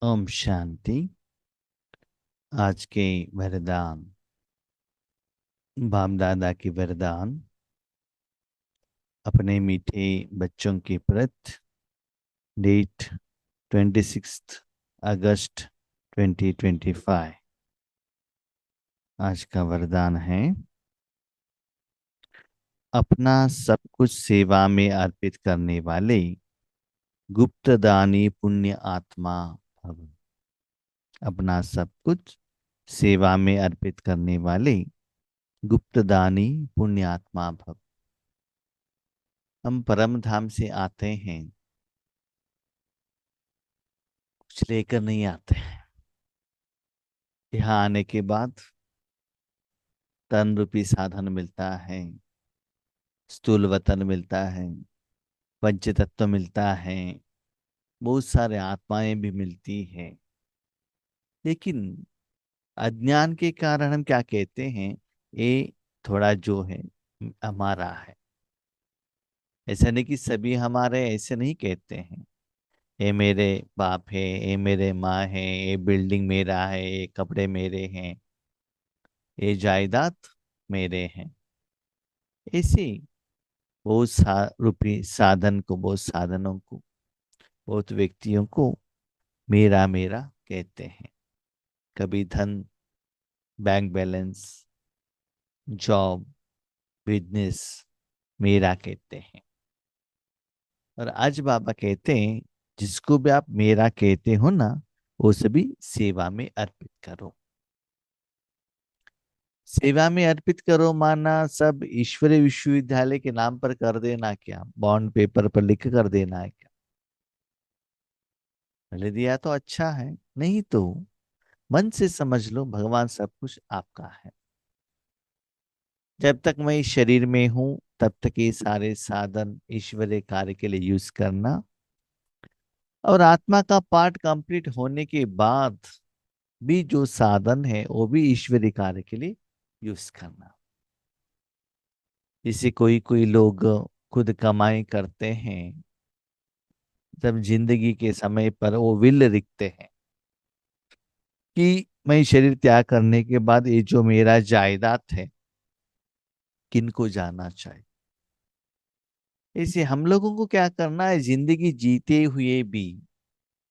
ओम शांति। आज के वरदान, बाप दादा के वरदान अपने मीठे बच्चों के प्रति। डेट 26 अगस्त 2025। आज का वरदान है, अपना सब कुछ सेवा में अर्पित करने वाले गुप्त दानी पुण्य आत्मा भव। अपना सब कुछ सेवा में अर्पित करने वाले गुप्त दानी पुण्य आत्मा भव। हम परम धाम से आते हैं, कुछ लेकर नहीं आते हैं। यहाँ आने के बाद तन रूपी साधन मिलता है, स्थूल वतन मिलता है, पंच तत्व मिलता है, बहुत सारे आत्माएं भी मिलती है। लेकिन अज्ञान के कारण हम क्या कहते हैं, ये थोड़ा जो है हमारा है। ऐसा नहीं कि सभी हमारे, ऐसे नहीं कहते हैं। ये मेरे बाप है, ये मेरे माँ है, ये बिल्डिंग मेरा है, ये कपड़े मेरे हैं, ये जायदाद मेरे हैं। ऐसे बहुत रूपी साधन को, बहुत साधनों को, बहुत व्यक्तियों को मेरा मेरा कहते हैं। कभी धन, बैंक बैलेंस, जॉब, बिजनेस मेरा कहते हैं। और आज बाबा कहते हैं, जिसको भी आप मेरा कहते हो ना, वो सभी सेवा में अर्पित करो। सेवा में अर्पित करो माना सब ईश्वरीय विश्वविद्यालय के नाम पर कर देना, क्या बॉन्ड पेपर पर लिख कर देना है क्या? भले दिया तो अच्छा है, नहीं तो मन से समझ लो भगवान सब कुछ आपका है। जब तक मैं इस शरीर में हूं तब तक ये सारे साधन ईश्वरीय कार्य के लिए यूज करना, और आत्मा का पार्ट कंप्लीट होने के बाद भी जो साधन है वो भी ईश्वरीय कार्य के लिए यूज करना। जैसे कोई कोई लोग खुद कमाई करते हैं, जब जिंदगी के समय पर वो विल लिखते हैं कि मैं शरीर त्याग करने के बाद ये जो मेरा जायदाद है किनको जाना चाहिए। इसे हम लोगों को क्या करना है, जिंदगी जीते हुए भी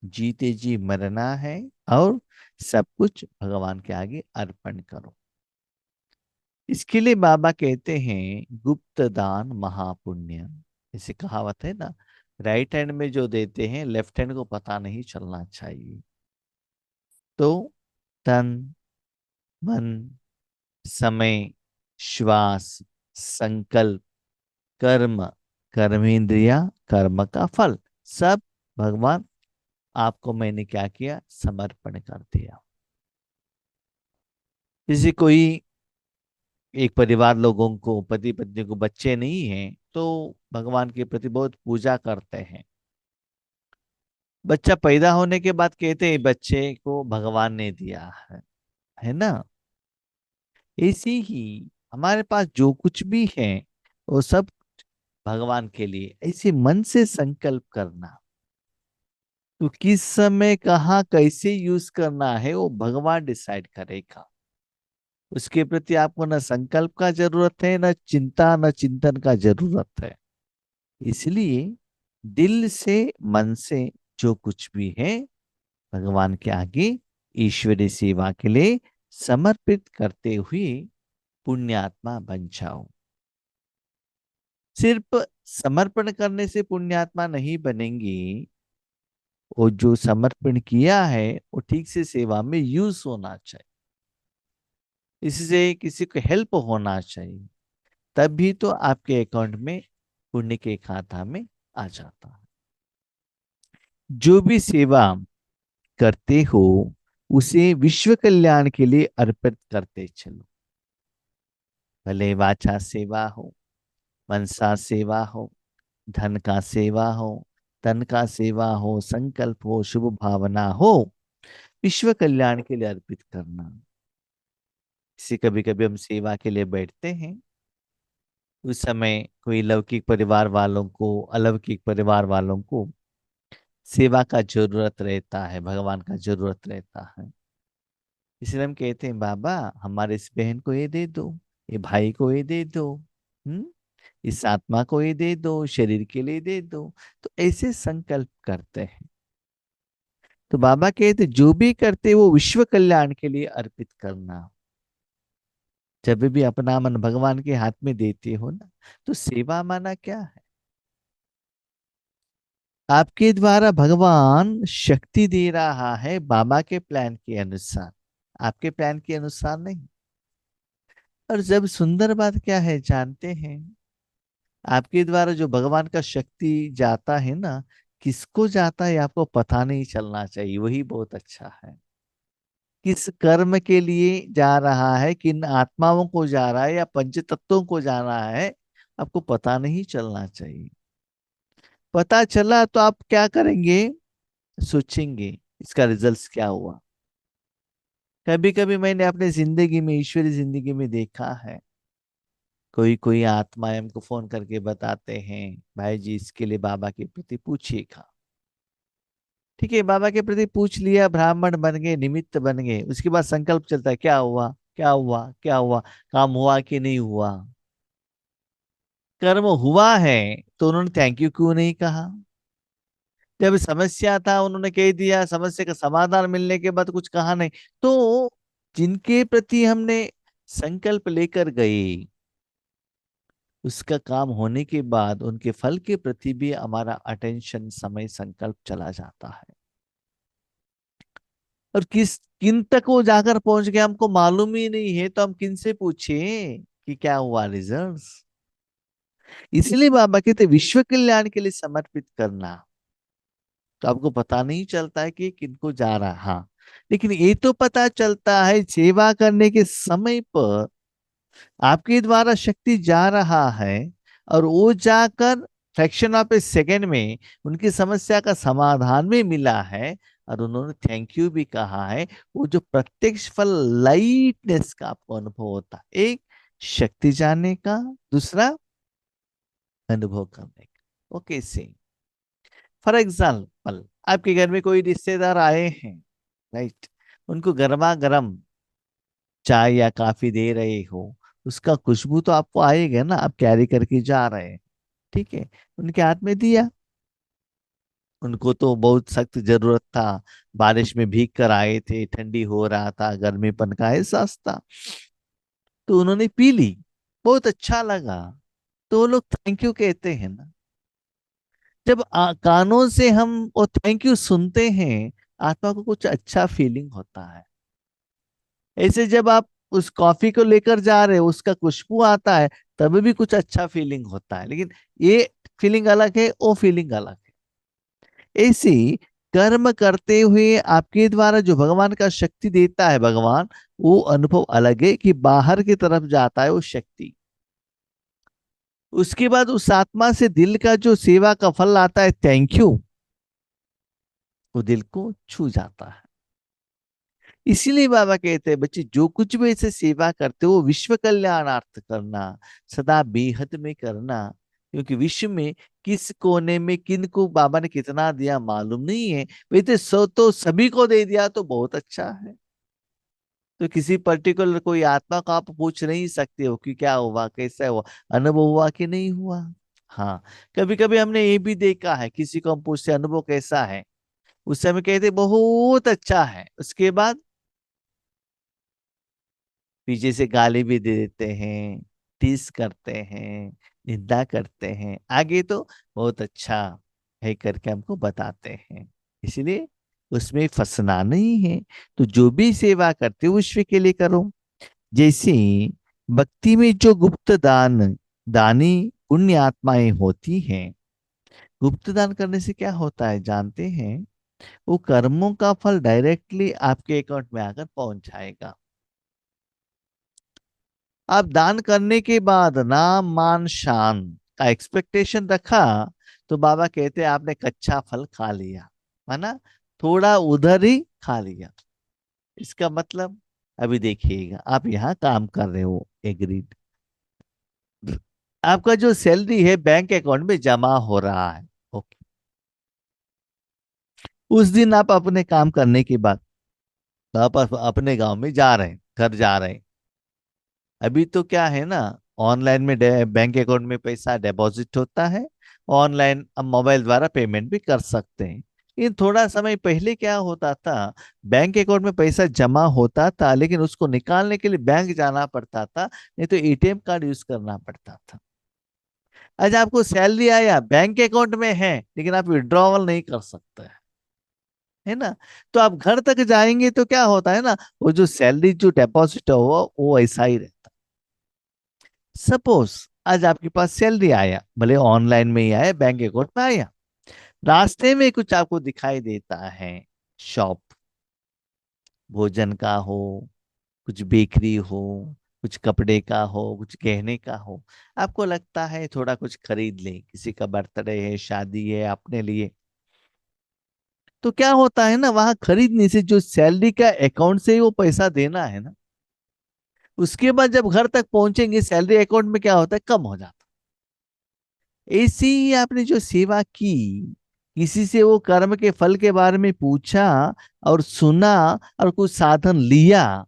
जीते जी मरना है, और सब कुछ भगवान के आगे अर्पण करो। इसके लिए बाबा कहते हैं गुप्त दान महापुण्य। इसे कहावत है ना, राइट हैंड में जो देते हैं लेफ्ट हैंड को पता नहीं चलना चाहिए। तो तन, मन, समय, श्वास, संकल्प, कर्म, कर्मेंद्रिया, कर्म का फल, सब भगवान आपको मैंने क्या किया, समर्पण कर दिया। जैसे कोई एक परिवार, लोगों को, पति पत्नी को बच्चे नहीं हैं तो भगवान के प्रति बहुत पूजा करते हैं। बच्चा पैदा होने के बाद कहते हैं बच्चे को भगवान ने दिया है ना। ऐसे ही हमारे पास जो कुछ भी है वो सब भगवान के लिए, ऐसे मन से संकल्प करना। तो किस समय कहाँ कैसे यूज करना है वो भगवान डिसाइड करेगा। उसके प्रति आपको न संकल्प का जरूरत है, न चिंता न चिंतन का जरूरत है। इसलिए दिल से, मन से जो कुछ भी है भगवान के आगे ईश्वरीय सेवा के लिए समर्पित करते हुए पुण्यात्मा बन जाओ। सिर्फ समर्पण करने से पुण्यात्मा नहीं बनेंगी, वो जो समर्पण किया है वो ठीक से सेवा में यूज होना चाहिए। इससे किसी को हेल्प होना चाहिए, तब भी तो आपके अकाउंट में पुण्य के खाता में आ जाता है। जो भी सेवा करते हो उसे विश्व कल्याण के लिए अर्पित करते चलो। भले वाचा सेवा हो, मनसा सेवा हो, धन का सेवा हो, तन का सेवा हो, संकल्प हो, शुभ भावना हो, विश्व कल्याण के लिए अर्पित करना। इसे कभी कभी हम सेवा के लिए बैठते हैं, उस समय कोई लौकिक परिवार वालों को, अलौकिक परिवार वालों को सेवा का जरूरत रहता है, भगवान का जरूरत रहता है। इसलिए हम कहते हैं बाबा हमारे इस बहन को ये दे दो, ये भाई को ये दे दो, हम्म, इस आत्मा को ये दे दो, शरीर के लिए दे दो। तो ऐसे संकल्प करते हैं। तो बाबा कहते जो भी करते वो विश्व कल्याण के लिए अर्पित करना। जब भी अपना मन भगवान के हाथ में देते हो ना, तो सेवा माना क्या है? आपके द्वारा भगवान शक्ति दे रहा है बाबा के प्लान के अनुसार, आपके प्लान के अनुसार नहीं। और जब सुंदर बात क्या है जानते हैं? आपके द्वारा जो भगवान का शक्ति जाता है ना, किसको जाता है आपको पता नहीं चलना चाहिए, वही बहुत अच्छा है। किस कर्म के लिए जा रहा है, किन आत्माओं को जा रहा है या पंच तत्वों को जा रहा है, आपको पता नहीं चलना चाहिए। पता चला तो आप क्या करेंगे? सोचेंगे इसका रिजल्ट क्या हुआ। कभी कभी मैंने अपने जिंदगी में, ईश्वरी जिंदगी में देखा है, कोई कोई आत्माएं हमको फोन करके बताते हैं भाई जी इसके लिए बाबा के प्रति पूछिएगा। ठीक है, बाबा के प्रति पूछ लिया, ब्राह्मण बन गए, निमित्त बन गए, उसके बाद संकल्प चलता है क्या हुआ, क्या हुआ, क्या हुआ, काम हुआ कि नहीं हुआ? कर्म हुआ है तो उन्होंने थैंक यू क्यों नहीं कहा? जब समस्या था उन्होंने कह दिया, समस्या का समाधान मिलने के बाद कुछ कहा नहीं। तो जिनके प्रति हमने संकल्प लेकर गए, उसका काम होने के बाद उनके फल के प्रति भी हमारा अटेंशन, समय, संकल्प चला जाता है। और किन तक वो जाकर पहुंच गया हमको मालूम ही नहीं है, तो हम किन से पूछें कि क्या हुआ रिजल्ट्स? इसलिए बाबा कहते विश्व कल्याण के लिए समर्पित करना। तो आपको पता नहीं चलता है कि किनको जा रहा है, हाँ, लेकिन ये तो पता चलता है सेवा करने के समय पर आपके द्वारा शक्ति जा रहा है, और वो जाकर फ्रैक्शन ऑफ ए सेकेंड में उनकी समस्या का समाधान भी मिला है, और उन्होंने थैंक यू भी कहा है। वो जो प्रत्यक्ष फल, लाइटनेस का आपको अनुभव होता है, एक शक्ति जाने का, दूसरा अनुभव करने का। ओके सी, फॉर एग्जाम्पल आपके घर में कोई रिश्तेदार आए हैं, राइट, उनको गर्मा गर्म चाय या कॉफी दे रहे हो, उसका खुशबू तो आपको आएगा ना, आप कैरी करके जा रहे हैं, ठीक है, उनके हाथ में दिया। उनको तो बहुत सख्त जरूरत था, बारिश में भीग कर आए थे, ठंडी हो रहा था, गर्मीपन का एहसास था, तो उन्होंने पी ली, बहुत अच्छा लगा। तो वो लोग थैंक यू कहते हैं ना। जब कानों से हम वो थैंक यू सुनते हैं, आत्मा को कुछ अच्छा फीलिंग होता है। ऐसे जब आप उस कॉफी को लेकर जा रहे हो, उसका खुशबू आता है, तब भी कुछ अच्छा फीलिंग होता है, लेकिन ये फीलिंग अलग है, वो फीलिंग अलग है। ऐसे कर्म करते हुए आपके द्वारा जो भगवान का शक्ति देता है भगवान, वो अनुभव अलग है कि बाहर की तरफ जाता है वो शक्ति। उसके बाद उस आत्मा से दिल का जो सेवा का फल आता है, थैंक यू, वो दिल को छू जाता है। इसीलिए बाबा कहते हैं बच्चे जो कुछ भी ऐसे सेवा करते हो वो विश्व कल्याणार्थ करना, सदा बेहद में करना। क्योंकि विश्व में किस कोने में किन को बाबा ने कितना दिया मालूम नहीं है। वैसे सो तो सभी को दे दिया तो बहुत अच्छा है। तो किसी पर्टिकुलर कोई आत्मा को आप पूछ नहीं सकते हो कि क्या हुआ, कैसा हुआ, अनुभव हुआ कि नहीं हुआ। हाँ, कभी कभी हमने ये भी देखा है, किसी को हम पूछते अनुभव कैसा है, उस समय कहते बहुत अच्छा है, उसके बाद पीछे से गाली भी दे देते हैं, टीस करते हैं, निंदा करते हैं, आगे तो बहुत अच्छा है करके हमको बताते हैं। इसलिए उसमें फंसना नहीं है। तो जो भी सेवा करते हो विश्व के लिए करो। जैसे भक्ति में जो गुप्त दान, दानी पुण्य आत्माएं होती हैं, गुप्त दान करने से क्या होता है जानते हैं? वो कर्मों का फल डायरेक्टली आपके अकाउंट में आकर पहुंच जाएगा। आप दान करने के बाद नाम मान शान का एक्सपेक्टेशन रखा, तो बाबा कहते हैं आपने कच्चा फल खा लिया, है ना, थोड़ा उधर ही खा लिया। इसका मतलब अभी देखिएगा, आप यहाँ काम कर रहे हो, एग्रीड, आपका जो सैलरी है बैंक अकाउंट में जमा हो रहा है, ओके, उस दिन आप अपने काम करने के बाद आप अपने गांव में जा रहे हैं, घर जा रहे हैं। अभी तो क्या है ना, ऑनलाइन में बैंक अकाउंट में पैसा डिपॉजिट होता है, ऑनलाइन अब मोबाइल द्वारा पेमेंट भी कर सकते हैं। लेकिन थोड़ा समय पहले क्या होता था, बैंक अकाउंट में पैसा जमा होता था लेकिन उसको निकालने के लिए बैंक जाना पड़ता था, नहीं तो एटीएम कार्ड यूज करना पड़ता था। आज आपको सैलरी आया बैंक अकाउंट में है लेकिन आप विड्रॉवल नहीं कर सकते, है ना। तो आप घर तक जाएंगे तो क्या होता है ना, वो जो सैलरी जो डिपॉजिट हुआ वो ऐसा ही रहता। सपोज आज आपके पास सैलरी आया, भले ऑनलाइन में ही आया, बैंक अकाउंट में आया, रास्ते में कुछ आपको दिखाई देता है, शॉप, भोजन का हो, कुछ बेकरी हो, कुछ कपड़े का हो, कुछ गहने का हो, आपको लगता है थोड़ा कुछ खरीद लें, किसी का बर्थडे है, शादी है, अपने लिए। तो क्या होता है ना, वहां खरीदने से जो सैलरी का अकाउंट से ही वो पैसा देना है ना, उसके बाद जब घर तक पहुंचेंगे सैलरी अकाउंट में क्या होता है, कम हो जाता है। ऐसी ही आपने जो सेवा की, किसी से वो कर्म के फल के बारे में पूछा और सुना और कुछ साधन लिया,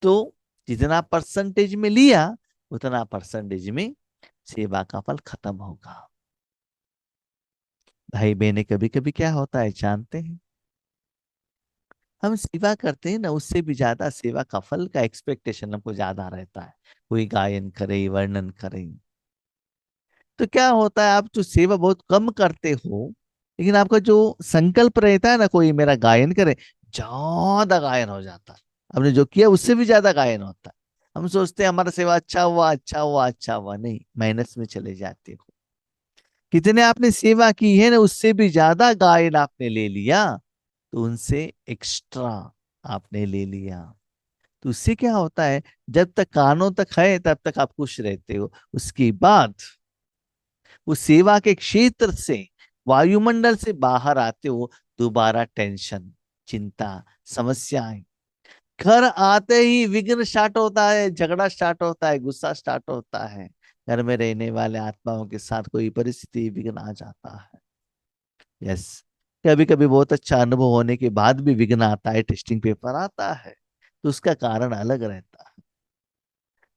तो जितना परसेंटेज में लिया उतना परसेंटेज में सेवा का फल खत्म होगा। भाई बहने, कभी कभी क्या होता है जानते हैं, हम सेवा करते हैं ना, उससे भी ज्यादा सेवा का फल का एक्सपेक्टेशन हमको ज्यादा रहता है। कोई गायन करे, वर्णन करे, तो क्या होता है, आप जो सेवा बहुत कम करते हो लेकिन आपका जो संकल्प रहता है ना, कोई मेरा गायन करे, ज्यादा गायन हो जाता है। आपने जो किया उससे भी ज्यादा गायन होता है। हम सोचते हैं हमारा सेवा अच्छा हुआ, अच्छा हुआ, अच्छा हुआ, नहीं, माइनस में चले जाते हो। कितने आपने सेवा की है ना, उससे भी ज्यादा गायन आपने ले लिया, तो उनसे एक्स्ट्रा आपने ले लिया। तो उससे क्या होता है, जब तक कानों तक है तब तक आप खुश रहते हो, उसके बाद उस सेवा के क्षेत्र से, वायुमंडल से बाहर आते हो, दोबारा टेंशन, चिंता, समस्याएं, घर आते ही विघ्न स्टार्ट होता है, झगड़ा स्टार्ट होता है, गुस्सा स्टार्ट होता है, घर में रहने वाले आत्माओं के साथ कोई परिस्थिति विघ्न आ जाता है। यस, कभी कभी बहुत अच्छा अनुभव होने के बाद भी विघ्न आता है, टेस्टिंग पेपर आता है, तो उसका कारण अलग रहता है।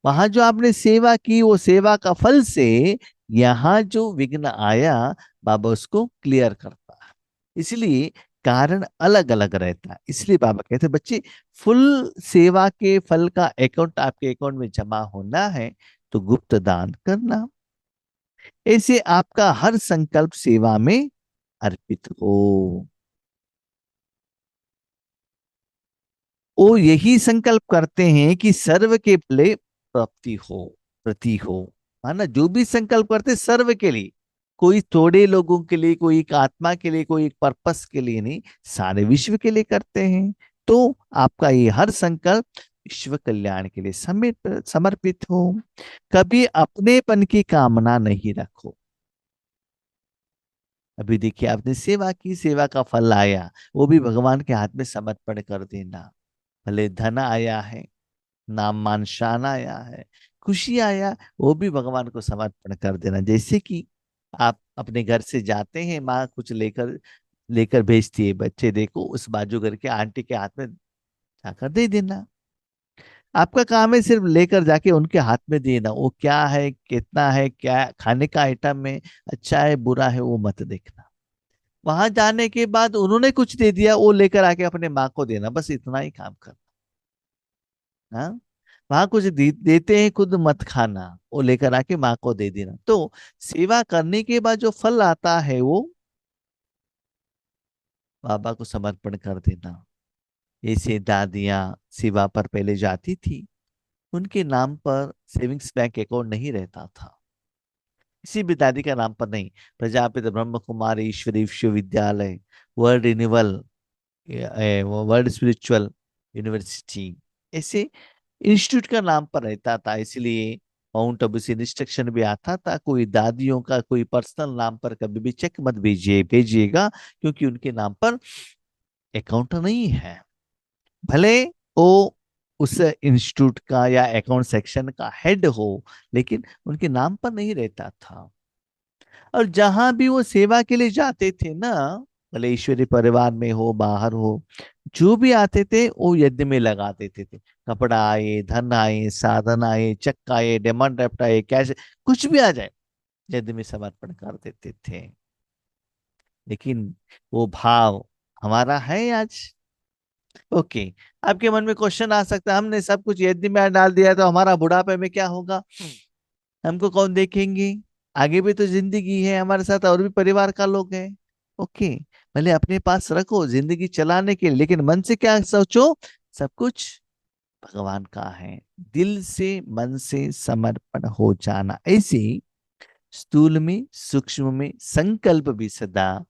वहां जो आपने सेवा की वो सेवा का फल से यहाँ जो विघ्न आया, बाबा उसको क्लियर करता है। इसलिए कारण अलग अलग रहता है। इसलिए बाबा कहते हैं बच्चे, फुल सेवा के फल का अकाउंट आपके अकाउंट में जमा होना है तो गुप्त दान करना, ऐसे आपका हर संकल्प सेवा में अर्पित हो। वो यही संकल्प करते हैं कि सर्व के प्ले प्राप्ति हो, प्रति हो। माना जो भी संकल्प करते सर्व के लिए, कोई थोड़े लोगों के लिए, कोई एक आत्मा के लिए, कोई एक पर्पस के लिए नहीं, सारे विश्व के लिए करते हैं। तो आपका ये हर संकल्प विश्व कल्याण के लिए समर्पित हो। कभी अपनेपन की कामना नहीं रखो। अभी देखिए, आपने सेवा की, सेवा का फल आया, वो भी भगवान के हाथ में समर्पण कर देना। भले धन आया है, नाम मान शान आया है, खुशी आया, वो भी भगवान को समर्पण कर देना। जैसे कि आप अपने घर से जाते हैं, माँ कुछ लेकर लेकर भेजती है, बच्चे देखो उस बाजू घर के आंटी के हाथ में जाकर दे देना। आपका काम है सिर्फ लेकर जाके उनके हाथ में देना, वो क्या है, कितना है, क्या खाने का आइटम है, अच्छा है, बुरा है, वो मत देखना। वहां जाने के बाद उन्होंने कुछ दे दिया, वो लेकर आके अपने माँ को देना, बस इतना ही काम करना। हाँ, वहां कुछ देते हैं खुद मत खाना, वो लेकर आके माँ को दे देना। तो सेवा करने के बाद जो फल आता है वो बाबा को समर्पण कर देना। ऐसे दादियाँ सेवा पर पहले जाती थी, उनके नाम पर सेविंग्स बैंक अकाउंट नहीं रहता था, किसी भी दादी का नाम पर नहीं। प्रजापिता ब्रह्म कुमारी ईश्वरी विश्वविद्यालय, world renewal, world spiritual university, ऐसे इंस्टीट्यूट का नाम पर रहता था। इसलिए माउंट आबू से इंस्ट्रक्शन भी आता था, कोई दादियों का कोई पर्सनल नाम पर कभी भी चेक मत भेजिएगा, क्योंकि उनके नाम पर अकाउंट नहीं है। भले वो उस इंस्टीट्यूट का या अकाउंट सेक्शन का हेड हो, लेकिन उनके नाम पर नहीं रहता था। और जहां भी वो सेवा के लिए जाते थे ना, भले ईश्वरीय परिवार में हो बाहर हो, जो भी आते थे वो यज्ञ में लगा देते थे। कपड़ा आए, धन आए, साधन आए, चक्क आए, डायमंड ड्राफ्ट आए, कैश, कुछ भी आ जाए यज्ञ में समर्पण कर देते थे। लेकिन वो भाव हमारा है आज? ओके। आपके मन में क्वेश्चन आ सकता है, हमने सब कुछ यज्ञ में डाल दिया तो हमारा बुढ़ापे में क्या होगा? हमको कौन देखेंगे? आगे भी तो जिंदगी है, हमारे साथ और भी परिवार का लोग हैं। ओके, भले अपने पास रखो जिंदगी चलाने के लिए, लेकिन मन से क्या सोचो? सब कुछ भगवान का है। दिल से मन से समर्पण हो जाना। ऐसे ही स्थूल में सूक्ष्म में संकल्प भी सदा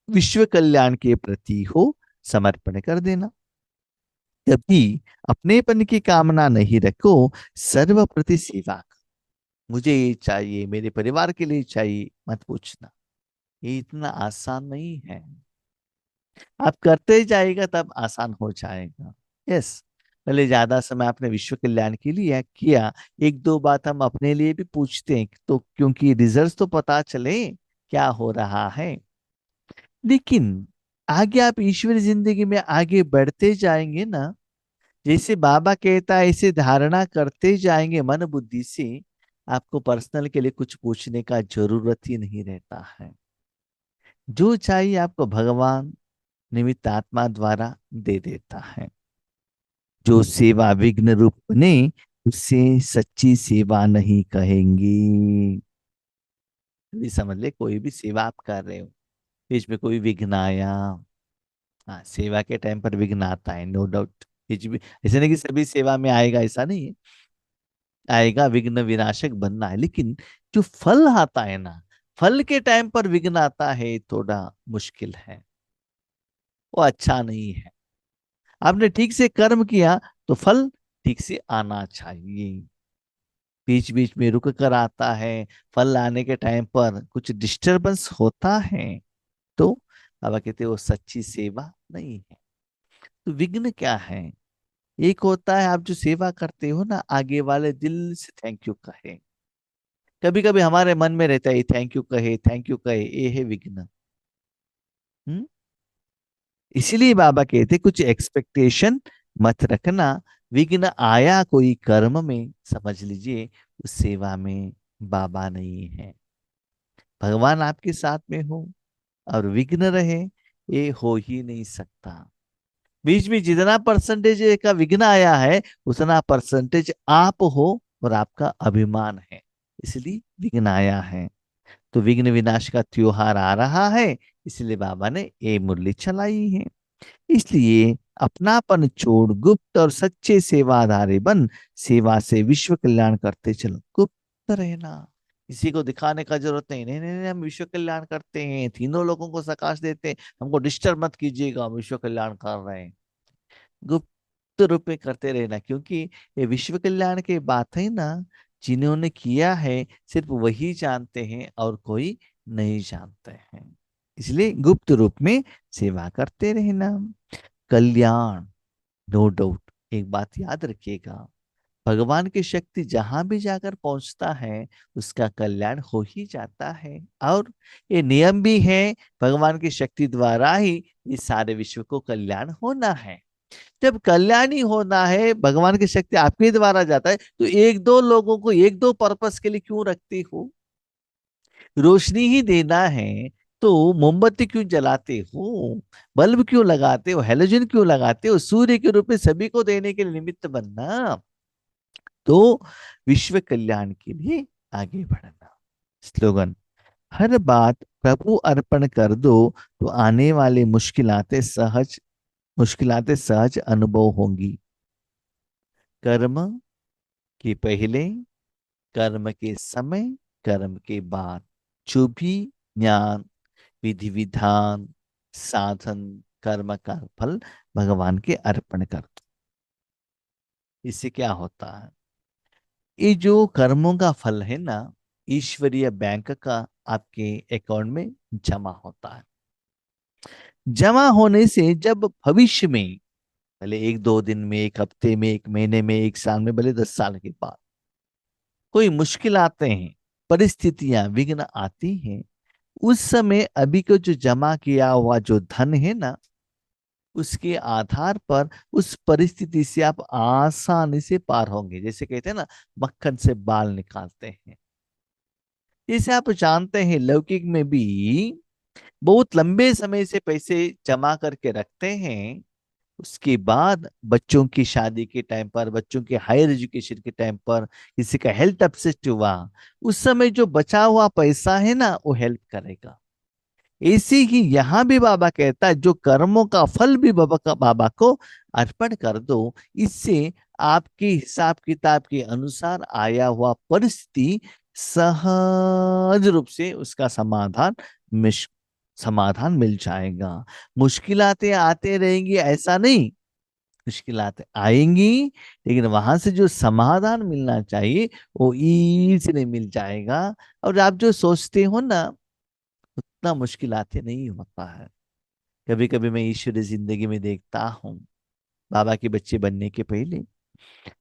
विश्व कल्याण के प्रति हो, समर्पण कर देना। कभी अपनेपन की कामना नहीं रखो, सर्वप्रति सेवा। मुझे ये चाहिए, मेरे परिवार के लिए चाहिए, मत पूछना। ये इतना आसान नहीं है। आप करते जाएगा तब आसान हो जाएगा। यस, पहले ज्यादा समय आपने विश्व कल्याण के लिए किया, एक दो बात हम अपने लिए भी पूछते हैं तो, क्योंकि रिजल्ट तो पता चले क्या हो रहा है। लेकिन आगे आप ईश्वरी जिंदगी में आगे बढ़ते जाएंगे ना, जैसे बाबा कहता है ऐसे धारणा करते जाएंगे मन बुद्धि से, आपको पर्सनल के लिए कुछ पूछने का जरूरत ही नहीं रहता है। जो चाहिए आपको भगवान निमित्त आत्मा द्वारा दे देता है। जो सेवा विघ्न रूप बने, उसे सच्ची सेवा नहीं कहेंगे। भी समझ ले, कोई भी सेवा आप कर रहे हो, बीच में कोई विघ्न आया, हाँ सेवा के टाइम पर विघ्न आता है, नो डाउट। कुछ भी ऐसे नहीं कि सभी सेवा में आएगा, ऐसा नहीं है, आएगा, विघ्न विनाशक बनना है। लेकिन जो फल आता है ना, फल के टाइम पर विघ्न आता है, थोड़ा मुश्किल है, वो अच्छा नहीं है। आपने ठीक से कर्म किया तो फल ठीक से आना चाहिए। बीच बीच में रुक कर आता है, फल आने के टाइम पर कुछ डिस्टरबेंस होता है, तो बाबा कहते हैं वो सच्ची सेवा नहीं है। तो विघ्न क्या है? एक होता है आप जो सेवा करते हो ना, आगे वाले दिल से थैंक यू कहे। कभी कभी हमारे मन में रहता है थैंक यू कहे, थैंक यू कहे, ये है विघ्न। हम्म इसीलिए बाबा कहते कुछ एक्सपेक्टेशन मत रखना। विघ्न आया कोई कर्म में, समझ लीजिए उस सेवा में बाबा नहीं है। भगवान आपके साथ में हो और विघ्न रहे, ये हो ही नहीं सकता। बीच में जितना परसेंटेज का विघ्न आया है, उतना परसेंटेज आप हो और आपका अभिमान है, इसलिए विघ्न आया है। तो विघ्न विनाश का त्योहार आ रहा है, इसलिए बाबा ने ये मुरली चलाई है। इसलिए अपनापन छोड़ गुप्त और सच्चे सेवाधारी बन, सेवा से विश्व कल्याण करते चलो। गुप्त रहना, किसी को दिखाने का जरूरत नहीं। नहीं नहीं नहीं, हम विश्व कल्याण करते हैं, तीनों लोगों को सकाश देते हैं, हमको डिस्टर्ब मत कीजिएगा, हम विश्व कल्याण कर रहे हैं। गुप्त रूप में करते रहना, क्योंकि ये विश्व कल्याण की बात है ना, जिन्होंने किया है सिर्फ वही जानते हैं और कोई नहीं जानते हैं। इसलिए गुप्त रूप में सेवा करते रहना। कल्याण, नो डाउट, एक बात याद रखिएगा, भगवान की शक्ति जहां भी जाकर पहुंचता है, उसका कल्याण हो ही जाता है। और ये नियम भी है, भगवान की शक्ति द्वारा ही इस सारे विश्व को कल्याण होना है। जब कल्याण ही होना है, भगवान की शक्ति आपके द्वारा जाता है, तो एक दो लोगों को एक दो पर्पस के लिए क्यों रखते हो? रोशनी ही देना है तो मोमबत्ती क्यों जलाते हो? बल्ब क्यों लगाते हो? हेलोजन क्यों लगाते हो? सूर्य के रूप में सभी को देने के लिए निमित्त बनना। तो विश्व कल्याण के लिए आगे बढ़ना। स्लोगन, हर बात प्रभु अर्पण कर दो, तो आने वाली मुश्किलातें सहज अनुभव होंगी। कर्म के पहले, कर्म के समय, कर्म के बाद, जो भी ज्ञान, विधि विधान, साधन, कर्म का फल भगवान के अर्पण कर दो। इससे क्या होता है? ये जो कर्मों का फल है ना, ईश्वरीय बैंक का आपके अकाउंट में जमा होता है। जमा होने से जब भविष्य में, भले एक दो दिन में, एक हफ्ते में, एक महीने में, एक साल में, भले 10 साल के बाद कोई मुश्किल आते हैं, परिस्थितियां विघ्न आती हैं, उस समय अभी को जो जमा किया हुआ जो धन है ना, उसके आधार पर उस परिस्थिति से आप आसानी से पार होंगे। जैसे कहते हैं ना, मक्खन से बाल निकालते हैं। जैसे आप जानते हैं लौकिक में भी बहुत लंबे समय से पैसे जमा करके रखते हैं, उसके बाद बच्चों की शादी के टाइम पर, बच्चों के हायर एजुकेशन के टाइम पर, किसी का हेल्थ अपसेट हुआ, उस समय जो बचा हुआ पैसा है ना, वो हेल्प करेगा। ऐसे ही यहाँ भी बाबा कहता है, जो कर्मों का फल भी बाबा को अर्पण कर दो। इससे आपके हिसाब किताब के अनुसार आया हुआ परिस्थिति सहज रूप से उसका समाधान मिल जाएगा। मुश्किलातें आते रहेंगी ऐसा नहीं, मुश्किलातें आएंगी, लेकिन वहां से जो समाधान मिलना चाहिए वो इजीली मिल जाएगा। और आप जो सोचते हो ना, उतना मुश्किलातें नहीं होता है। कभी कभी मैं ईश्वरी जिंदगी में देखता हूँ, बाबा के बच्चे बनने के पहले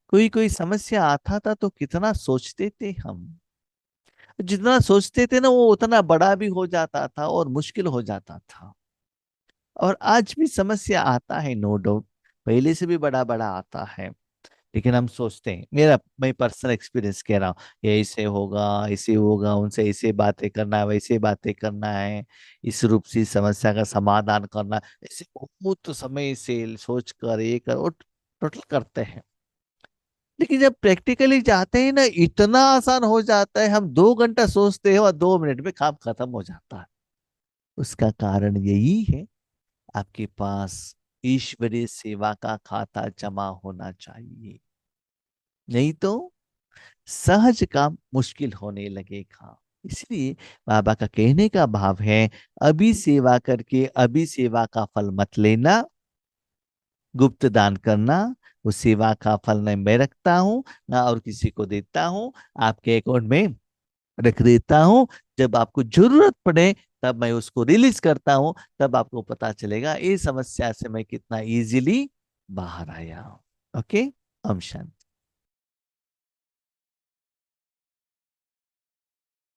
कोई कोई समस्या आता था तो कितना सोचते थे हम। जितना सोचते थे ना, वो उतना बड़ा भी हो जाता था और मुश्किल हो जाता था। और आज भी समस्या आता है, नो डाउट, पहले से भी बड़ा बड़ा आता है। लेकिन हम सोचते हैं, मैं पर्सनल एक्सपीरियंस कह रहा हूँ, ये ऐसे होगा, ऐसे होगा, उनसे ऐसे बातें करना है, वैसे बातें करना है, इस रूप से समस्या का समाधान करना है। ऐसे बहुत समय से सोच कर ये कर और टोटल करते हैं। लेकिन जब प्रैक्टिकली जाते हैं ना, इतना आसान हो जाता है, हम 2 घंटा सोचते हैं और 2 मिनट में काम खत्म हो जाता है। उसका कारण यही है, आपके पास ईश्वरीय सेवा का खाता जमा होना चाहिए। नहीं तो सहज काम मुश्किल होने लगेगा। इसलिए बाबा का कहने का भाव है, अभी सेवा करके अभी सेवा का फल मत लेना। गुप्त दान करना, वो सेवा का फल न मैं रखता हूँ ना और किसी को देता हूँ, आपके अकाउंट में रख देता हूँ। जब आपको जरूरत पड़े तब मैं उसको रिलीज करता हूँ, तब आपको पता चलेगा ये समस्या से मैं कितना इजीली बाहर आया हूँ। ओके। ओम शांति।